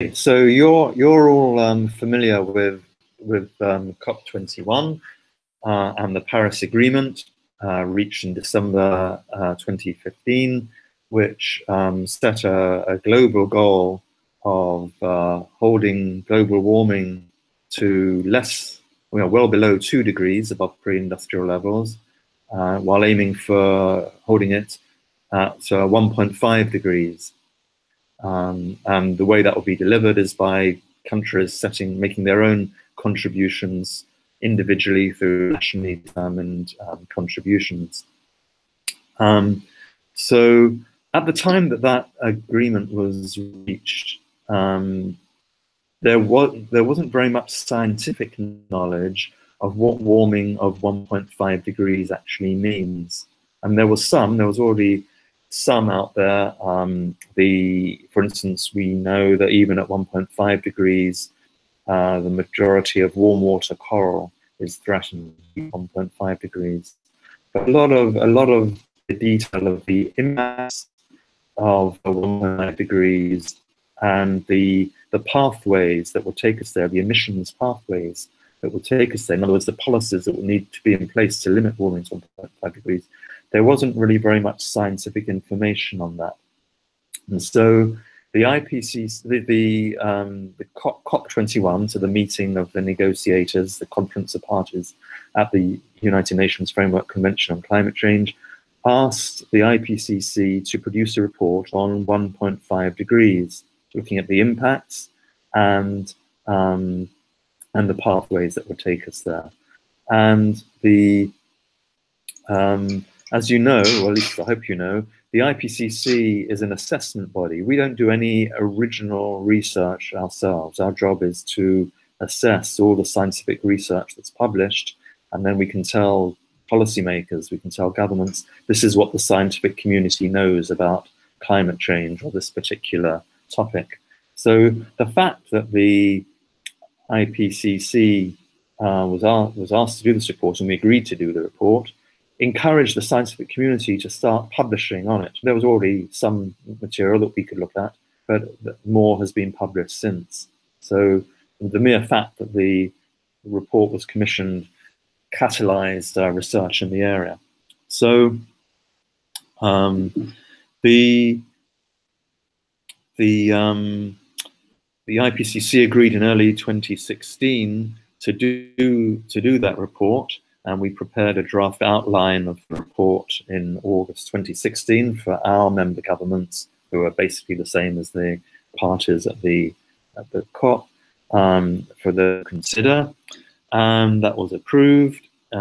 So you're all familiar with COP21 and the Paris Agreement reached in December 2015, which set a global goal of holding global warming to less, well below 2 degrees above pre-industrial levels, while aiming for holding it at 1.5 degrees. And the way that will be delivered is by countries making their own contributions individually through nationally determined contributions. So at the time that agreement was reached, there wasn't very much scientific knowledge of what warming of 1.5 degrees actually means. And there was already some out there. For instance, we know that even at 1.5 degrees, the majority of warm water coral is threatened at 1.5 degrees. But a lot of the detail of the impacts of 1.5 degrees and the pathways that will take us there, the emissions pathways that will take us there, in other words, the policies that will need to be in place to limit warming to 1.5 degrees, there wasn't really very much scientific information on that. And so the IPCC, the COP21, so the meeting of the negotiators, the conference of parties at the United Nations Framework Convention on Climate Change, asked the IPCC to produce a report on 1.5 degrees, looking at the impacts and the pathways that would take us there. And as you know, or at least I hope you know, the IPCC is an assessment body. We don't do any original research ourselves. Our job is to assess all the scientific research that's published, and then we can tell policymakers, we can tell governments, this is what the scientific community knows about climate change or this particular topic. So the fact that the IPCC was asked to do this report, and we agreed to do the report, encouraged the scientific community to start publishing on it. There was already some material that we could look at, but more has been published since. So the mere fact that the report was commissioned catalyzed research in the area. So the IPCC agreed in early 2016 to do that report, and we prepared a draft outline of the report in August 2016 for our member governments, who are basically the same as the parties at the COP, for the consider. And that was approved, it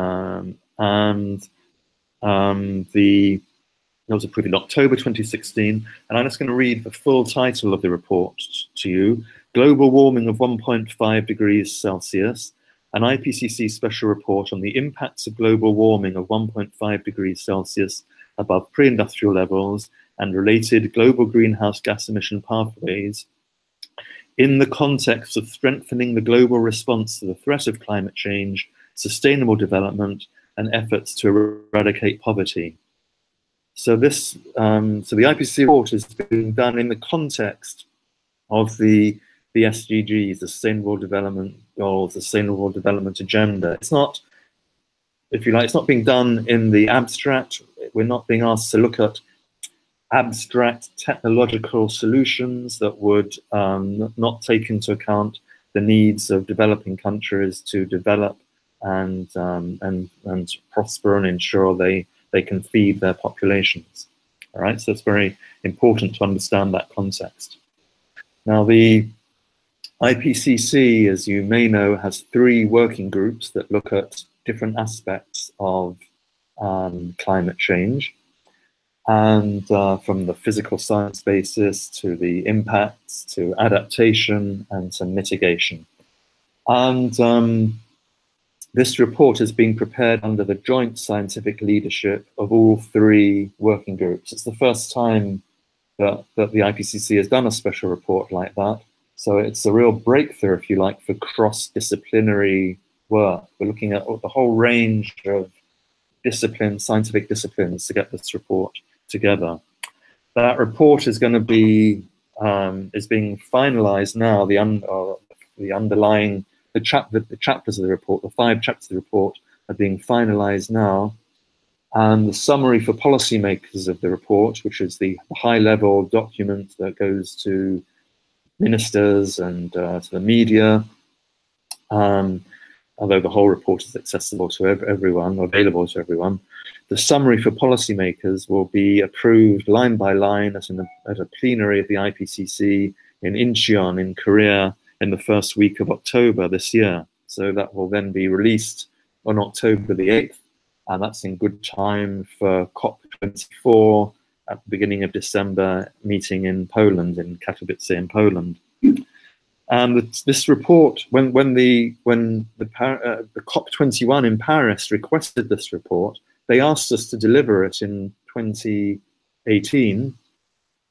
was approved in October 2016. And I'm just going to read the full title of the report to you: Global Warming of 1.5 degrees Celsius, an IPCC special report on the impacts of global warming of 1.5 degrees Celsius above pre-industrial levels and related global greenhouse gas emission pathways in the context of strengthening the global response to the threat of climate change, sustainable development, and efforts to eradicate poverty. So this, so the IPCC report is being done in the context of the SDGs, the Sustainable Development Goals, the Sustainable Development Agenda. It's not, if you like, it's not being done in the abstract. We're not being asked to look at abstract technological solutions that would not take into account the needs of developing countries to develop and prosper and ensure they can feed their populations. All right, so it's very important to understand that context. Now, the IPCC, as you may know, has 3 working groups that look at different aspects of climate change, and from the physical science basis to the impacts to adaptation and to mitigation. And this report is being prepared under the joint scientific leadership of all 3 working groups. It's the first time that the IPCC has done a special report like that. So it's a real breakthrough, if you like, for cross-disciplinary work. We're looking at the whole range of disciplines, scientific disciplines, to get this report together. That report is going to be is being finalized now. The underlying the chapters of the report, the 5 chapters of the report, are being finalized now. And the summary for policymakers of the report, which is the high-level document that goes to ministers and to the media, although the whole report is accessible to everyone, or available to everyone, the summary for policymakers will be approved line by line at a plenary of the IPCC in Incheon in Korea in the first week of October this year. So that will then be released on October the 8th. And that's in good time for COP24 at the beginning of December, meeting in Poland, in Katowice in Poland. And this report, when the COP21 in Paris requested this report, they asked us to deliver it in 2018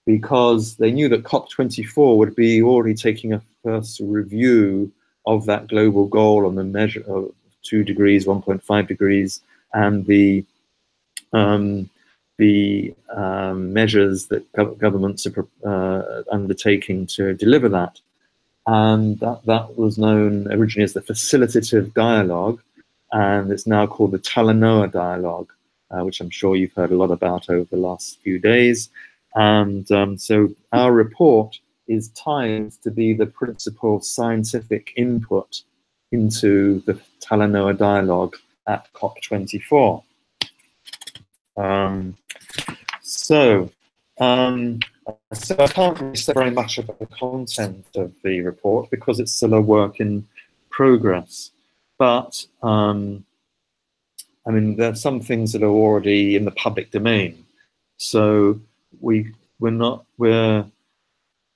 because they knew that COP24 would be already taking a first review of that global goal on the measure of 2 degrees, 1.5 degrees, and the measures that governments are undertaking to deliver that. And that was known originally as the facilitative dialogue, and it's now called the Talanoa dialogue, which I'm sure you've heard a lot about over the last few days. And so our report is timed to be the principal scientific input into the Talanoa dialogue at COP24. So I can't really say very much about the content of the report because it's still a work in progress. But I mean, there are some things that are already in the public domain. So we're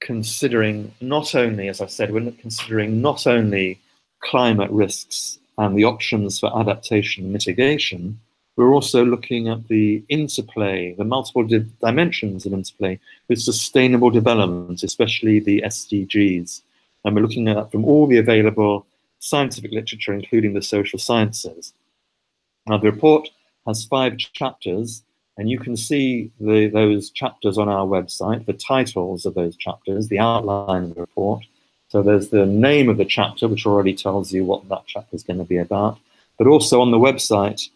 considering not only, as I said, we're considering not only climate risks and the options for adaptation and mitigation, we're also looking at the interplay, the multiple dimensions of interplay with sustainable development, especially the SDGs. And we're looking at that from all the available scientific literature, including the social sciences. Now, the report has 5 chapters, and you can see those chapters on our website, the titles of those chapters, the outline of the report. So there's the name of the chapter, which already tells you what that chapter is going to be about. But also on the website,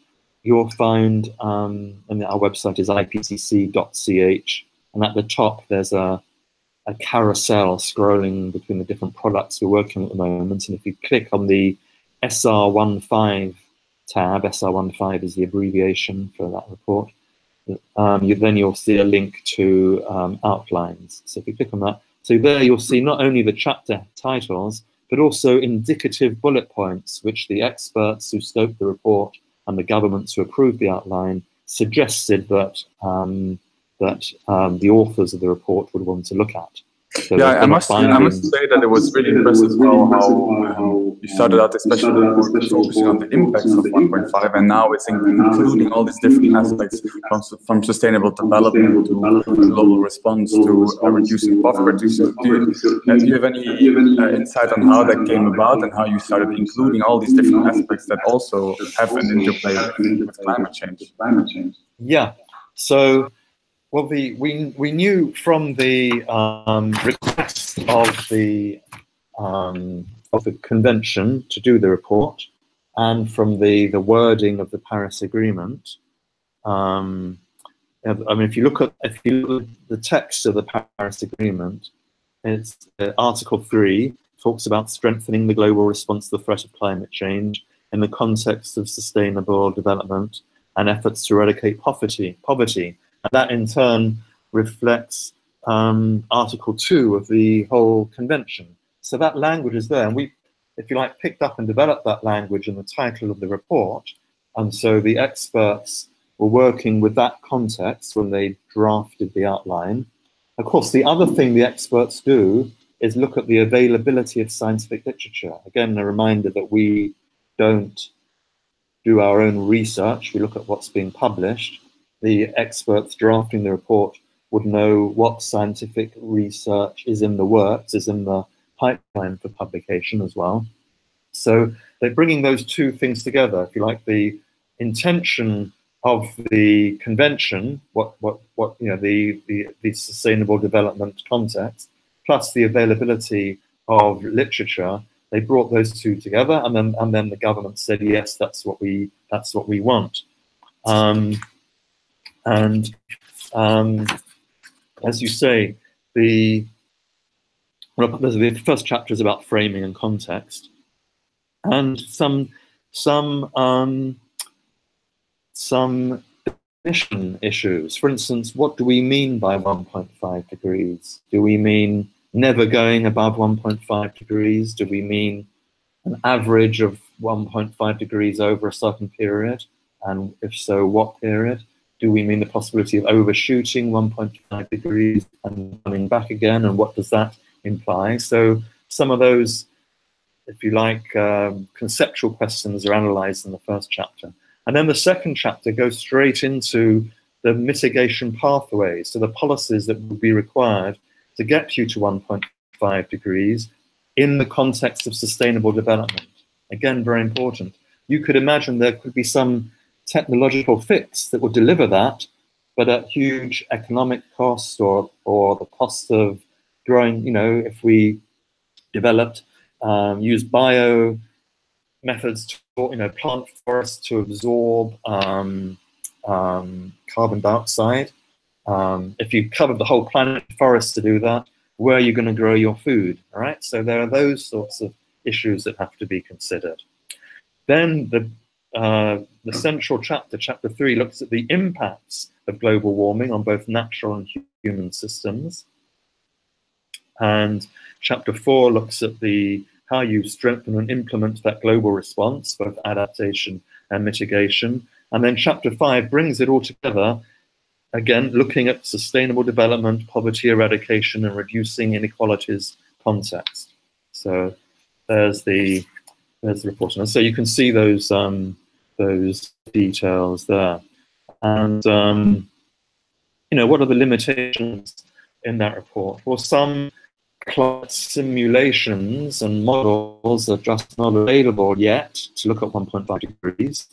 you'll find, and our website is ipcc.ch, and at the top there's a carousel scrolling between the different products we're working on at the moment. And if you click on the SR15 tab, SR15 is the abbreviation for that report, then you'll see a link to outlines. So if you click on that, so there you'll see not only the chapter titles, but also indicative bullet points, which the experts who scoped the report and the governments who approved the outline suggested that the authors of the report would want to look at. So yeah, I must say that it was really impressive how you started out especially focusing on the impacts of 1.5, and now it's including all these different aspects from sustainable development to global response to reducing poverty. So do you have any insight on how that came about and how you started including all these different aspects that also have an interplay with climate change? Yeah, so well, we knew from the request of the convention to do the report, and from the wording of the Paris Agreement. I mean, if you look at the text of the Paris Agreement, it's Article 3 talks about strengthening the global response to the threat of climate change in the context of sustainable development and efforts to eradicate poverty. And that in turn reflects Article 2 of the whole convention. So that language is there, and we, if you like, picked up and developed that language in the title of the report. And so the experts were working with that context when they drafted the outline. Of course, the other thing the experts do is look at the availability of scientific literature. Again, a reminder that we don't do our own research, we look at what's being published. The experts drafting the report would know what scientific research is in the works, is in the pipeline for publication as well. So they're bringing those two things together, if you like, the intention of the convention, what you know, the sustainable development context, plus the availability of literature, they brought those two together, and then the government said, yes, that's what we want. As you say, the first chapter is about framing and context, and some definition issues. For instance, what do we mean by 1.5 degrees? Do we mean never going above 1.5 degrees? Do we mean an average of 1.5 degrees over a certain period? And if so, what period? Do we mean the possibility of overshooting 1.5 degrees and coming back again? And what does that imply? So some of those, if you like, conceptual questions are analyzed in the first chapter. And then the second chapter goes straight into the mitigation pathways, so the policies that would be required to get you to 1.5 degrees in the context of sustainable development. Again, very important. You could imagine there could be some technological fix that would deliver that, but at huge economic cost, or the cost of growing, you know, if we developed, use bio methods to, you know, plant forests to absorb carbon dioxide. If you covered the whole planet with forests to do that, where are you going to grow your food? All right, so there are those sorts of issues that have to be considered. Then the central chapter, chapter 3, looks at the impacts of global warming on both natural and human systems. And chapter 4 looks at how you strengthen and implement that global response, both adaptation and mitigation. And then chapter 5 brings it all together, again, looking at sustainable development, poverty eradication, and reducing inequalities context. So there's the report. And so you can see those details there. And, you know, what are the limitations in that report? Well, some climate simulations and models are just not available yet to look at 1.5 degrees.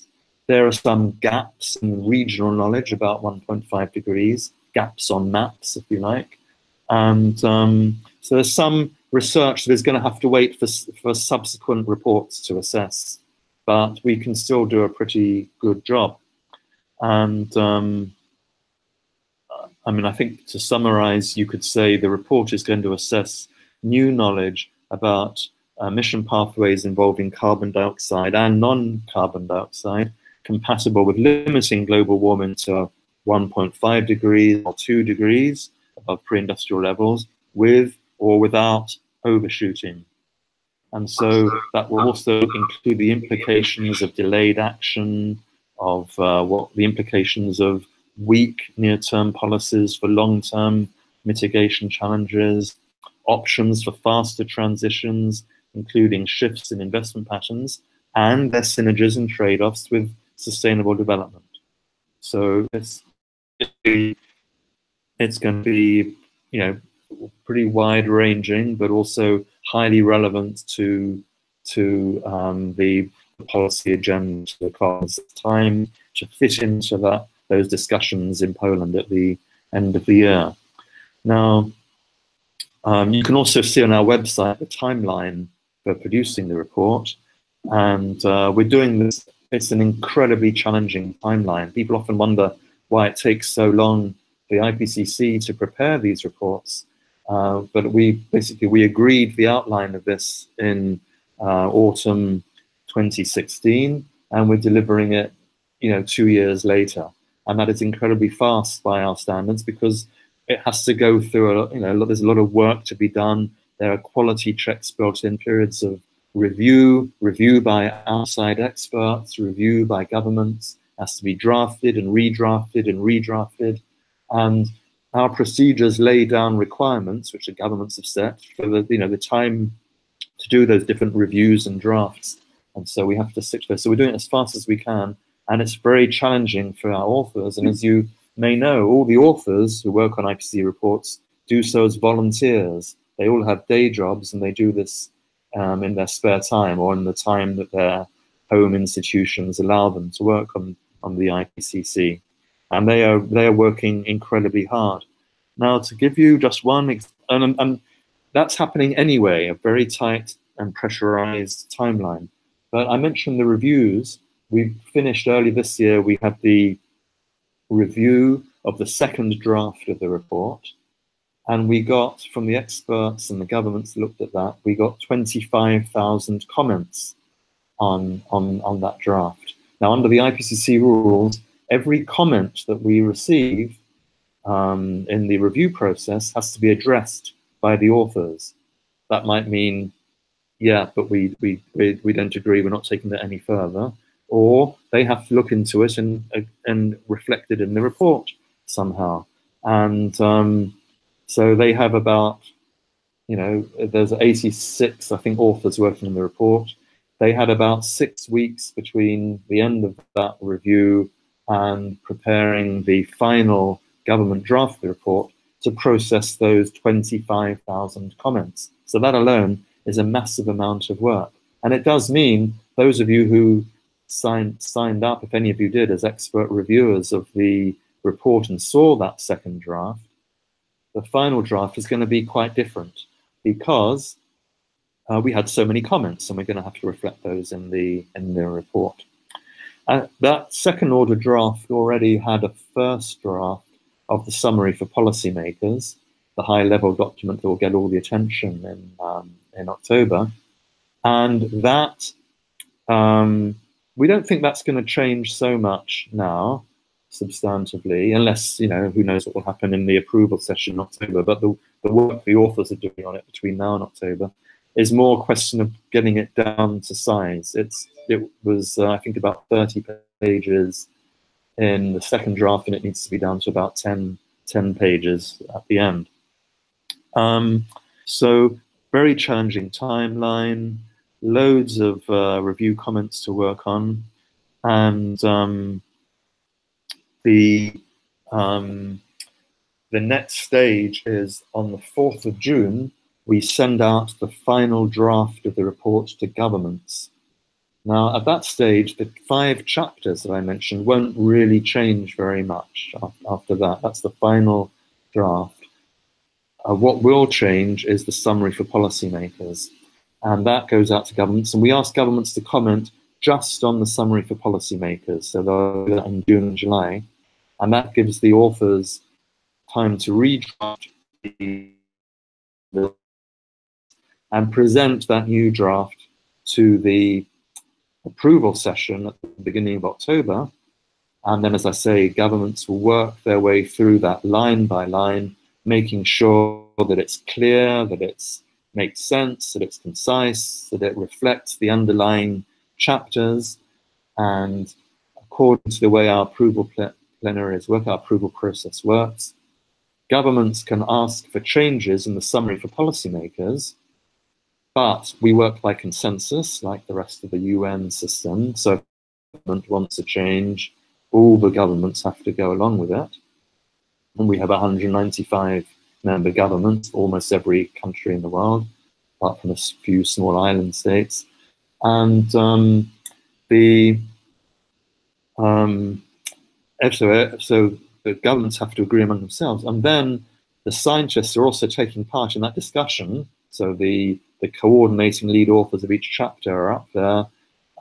There are some gaps in regional knowledge about 1.5 degrees, gaps on maps, if you like. And so there's some research that is going to have to wait for subsequent reports to assess, but we can still do a pretty good job. And I mean, I think to summarize, you could say the report is going to assess new knowledge about emission pathways involving carbon dioxide and non-carbon dioxide, compatible with limiting global warming to 1.5 degrees or 2 degrees above pre-industrial levels, with or without overshooting. And so that will also include the implications of delayed action, of what the implications of weak near-term policies for long-term mitigation challenges, options for faster transitions, including shifts in investment patterns, and their synergies and trade-offs with sustainable development. So it's going to be, you know, pretty wide-ranging, but also highly relevant to the policy agenda. Because it's time to fit into those discussions in Poland at the end of the year. Now, you can also see on our website the timeline for producing the report, and we're doing this. It's an incredibly challenging timeline. People often wonder why it takes so long for the IPCC to prepare these reports, but we agreed the outline of this in autumn 2016, and we're delivering it, you know, 2 years later, and that is incredibly fast by our standards, because it has to go through there's a lot of work to be done. There are quality checks built in, periods of review by outside experts, review by governments, has to be drafted and redrafted and redrafted. And our procedures lay down requirements which the governments have set for the time to do those different reviews and drafts. And so we have to stick to this. So we're doing it as fast as we can, and it's very challenging for our authors. And as you may know, all the authors who work on IPCC reports do so as volunteers. They all have day jobs, and they do this in their spare time, or in the time that their home institutions allow them to work on the IPCC. And they are working incredibly hard. Now, to give you just one, and that's happening anyway, a very tight and pressurized timeline. But I mentioned the reviews. We finished early this year. We had the review of the second draft of the report. And we got, from the experts and the governments that looked at that, we got 25,000 comments on that draft. Now, under the IPCC rules, every comment that we receive in the review process has to be addressed by the authors. That might mean, yeah, but we don't agree, we're not taking that any further. Or they have to look into it and reflect it in the report somehow. And so they have about, there's 86, I think, authors working on the report. They had about 6 weeks between the end of that review and preparing the final government draft of the report to process those 25,000 comments. So that alone is a massive amount of work. And it does mean those of you who signed up, if any of you did, as expert reviewers of the report and saw that second draft, the final draft is going to be quite different because we had so many comments, and we're going to have to reflect those in the report. That second order draft already had a first draft of the summary for policymakers, the high-level document that will get all the attention in October, and that we don't think that's going to change so much now, substantively, unless, who knows what will happen in the approval session in October. But the work the authors are doing on it between now and October is more a question of getting it down to size. It was, I think, about 30 pages in the second draft, and it needs to be down to about 10 pages at the end. So very challenging timeline, loads of review comments to work on, and the next stage is on the 4th of June, we send out the final draft of the report to governments. Now, at that stage, the 5 chapters that I mentioned won't really change very much after that. That's the final draft. What will change is the summary for policymakers. And that goes out to governments. And we ask governments to comment just on the summary for policymakers. So they'll do that in June and July. And that gives the authors time to redraft and present that new draft to the approval session at the beginning of October. And then, as I say, governments will work their way through that line by line, making sure that it's clear, that it makes sense, that it's concise, that it reflects the underlying chapters. And according to the way our approval plenaries work, our approval process works, governments can ask for changes in the summary for policymakers, but we work by consensus, like the rest of the UN system. So if the government wants a change, all the governments have to go along with it. And we have 195 member governments, almost every country in the world, apart from a few small island states. And so the governments have to agree among themselves. And then the scientists are also taking part in that discussion. So the coordinating lead authors of each chapter are up there,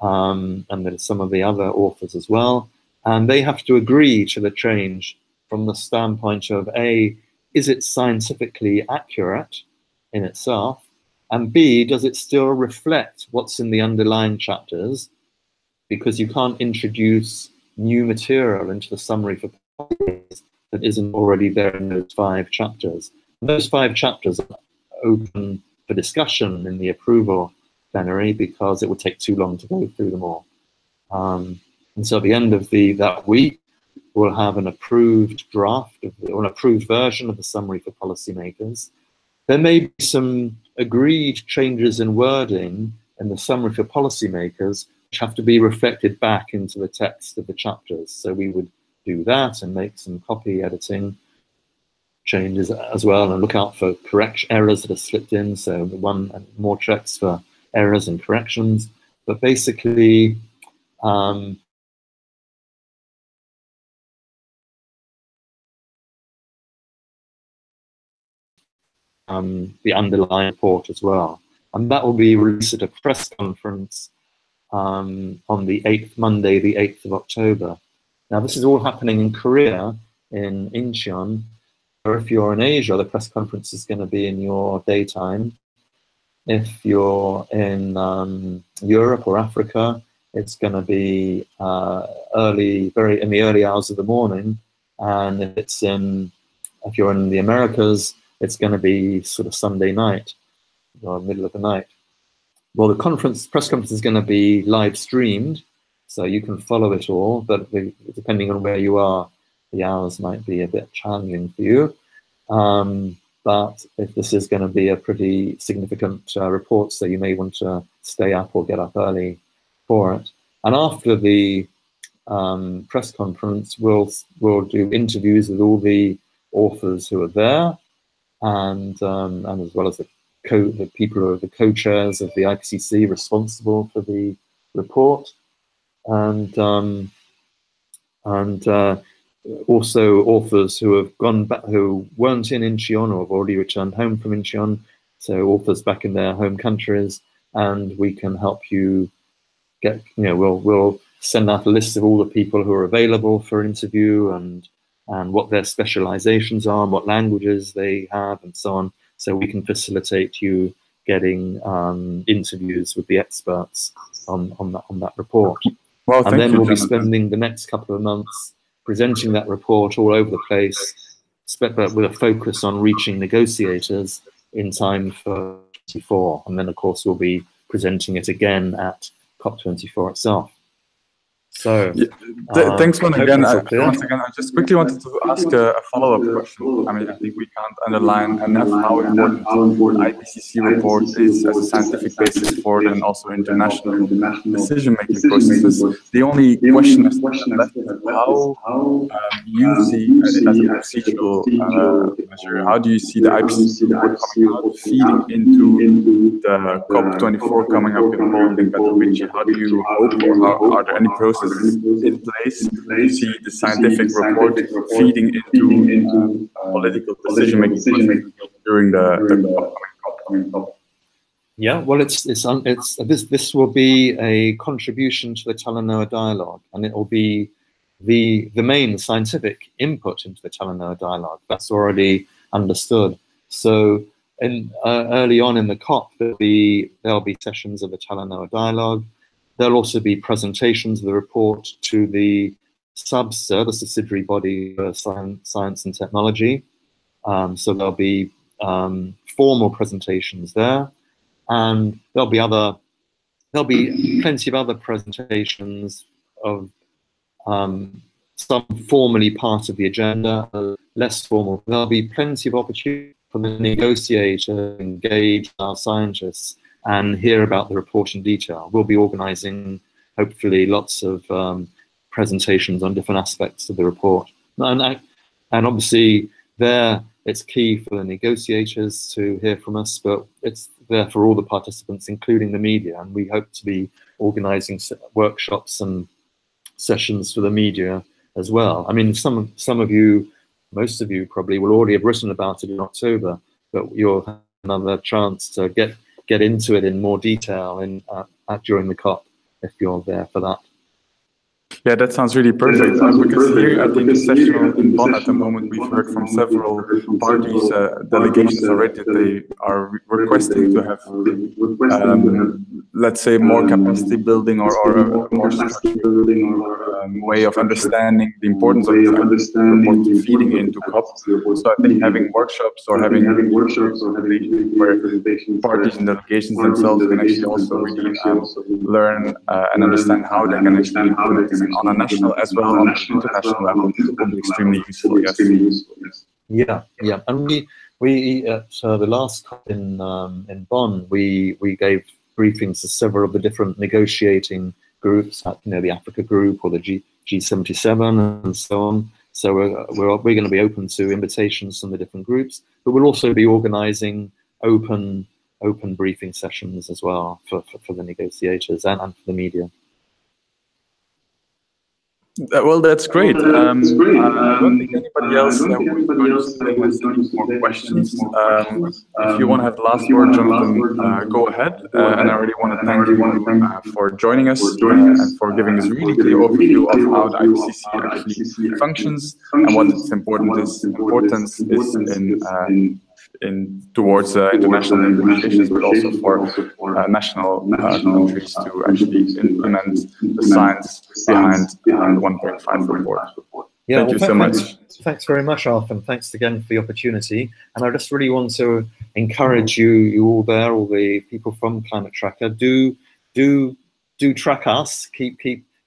and there's some of the other authors as well. And they have to agree to the change from the standpoint of A, is it scientifically accurate in itself? And B, does it still reflect what's in the underlying chapters? Because you can't introduce new material into the summary for policies that isn't already there in those 5 chapters. And those 5 chapters are open for discussion in the approval plenary because it would take too long to go through them all. And so at the end of that week, we'll have an approved draft or an approved version of the summary for policymakers. There may be some agreed changes in wording in the summary for policymakers which have to be reflected back into the text of the chapters. So we would do that and make some copy editing changes as well, and look out for errors that are slipped in. So more checks for errors and corrections. But basically, the underlying report as well. And that will be released at a press conference on the Monday, the 8th of October. Now, this is all happening in Korea, in Incheon. Or if you're in Asia, the press conference is going to be in your daytime. If you're in Europe or Africa, it's going to be in the early hours of the morning. And if you're in the Americas, it's going to be sort of Sunday night or middle of the night. Well, the press conference is going to be live streamed, so you can follow it all, but depending on where you are, the hours might be a bit challenging for you. But if this is going to be a pretty significant report, so you may want to stay up or get up early for it. And after the press conference, we'll do interviews with all the authors who are there, and as well as the people who are the co-chairs of the IPCC responsible for the report, and also authors who have gone back, who weren't in Incheon or have already returned home from Incheon, so authors back in their home countries, and we can help you get, we'll send out a list of all the people who are available for an interview and what their specializations are, and what languages they have, and so on, so we can facilitate you getting interviews with the experts on that report. Well, and then we'll be Jonathan. spending the next couple of months presenting that report all over the place, but with a focus on reaching negotiators in time for 24. And then, of course, we'll be presenting it again at COP24 itself. So, thanks once again. I just quickly wanted to ask a follow-up question. I mean, I think we can't underline enough how important the IPCC report is as a scientific basis for then also international decision-making processes. The only question left is how you see it as a procedural measure. How do you see the IPCC report coming out, feeding into the COP24 coming up in Poland in Katowice? How do you hope, or are there any processes in place to see the scientific report feeding into political decision-making during the upcoming COP? Yeah, well, this will be a contribution to the Talanoa dialogue, and it will be the main scientific input into the Talanoa dialogue. That's already understood. So, early on in the COP, there'll be sessions of the Talanoa dialogue. There'll also be presentations of the report to the SABSA, the subsidiary body for science and technology. So there'll be formal presentations there, and there'll be plenty of other presentations of some formally part of the agenda, less formal. There'll be plenty of opportunity for the negotiator to engage our scientists and hear about the report in detail. We'll be organizing, hopefully, lots of presentations on different aspects of the report. And obviously, it's key for the negotiators to hear from us, but it's there for all the participants, including the media. And we hope to be organizing workshops and sessions for the media as well. I mean, some of you, most of you probably will already have written about it in October, but you'll have another chance to get into it in more detail during the COP if you're there for that. Yeah, that sounds really perfect. Because here at the intersessional in Bonn at the moment, we've heard from several parties, delegations already, that they are requesting to have, let's say, more capacity building or a more structured way of understanding the importance of report feeding into COP. So I think having workshops or having where parties and delegations themselves can actually also really learn and understand how they can actually implement it on a national as well on an international level will be extremely useful. Yes. Yeah, and we at the last COP in Bonn, we gave briefings to several of the different negotiating groups, the Africa group or the G77 and so on. So we're going to be open to invitations from the different groups, but we'll also be organizing open briefing sessions as well for the negotiators and for the media. Well, that's great. I don't think anybody else was going to say has any more questions. If you want to have the last word, Jonathan, go ahead. And I really want to thank you for joining us and for giving us a really clear overview of how the IPCC actually functions and what its importance is in towards international negotiations, but also for national countries to actually implement the science behind the 1.5 report. Yeah, Thank you so much. Thanks very much, Arthur, and thanks again for the opportunity. And I just really want to encourage you all there, all the people from Climate Tracker, do track us. Keep.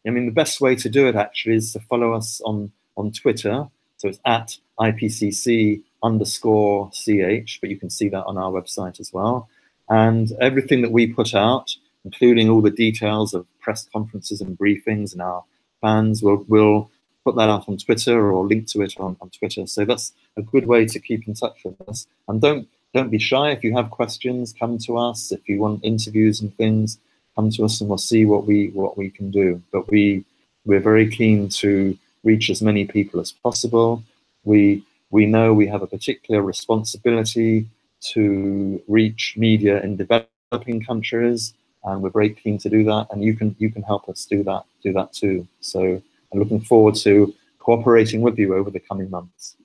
I mean, the best way to do it actually is to follow us on Twitter. So it's at IPCC _CH, but you can see that on our website as well. And everything that we put out, including all the details of press conferences and briefings and our plans, we'll put that out on Twitter or link to it on Twitter. So that's a good way to keep in touch with us. And don't be shy. If you have questions, come to us. If you want interviews and things, come to us and we'll see what we can do. But we're very keen to reach as many people as possible. We know we have a particular responsibility to reach media in developing countries, and we're very keen to do that. And you can help us do that too. So I'm looking forward to cooperating with you over the coming months.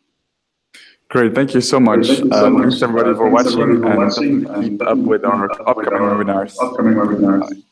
Great, thank you so much. Thanks everybody for watching, and keep up with our upcoming webinars.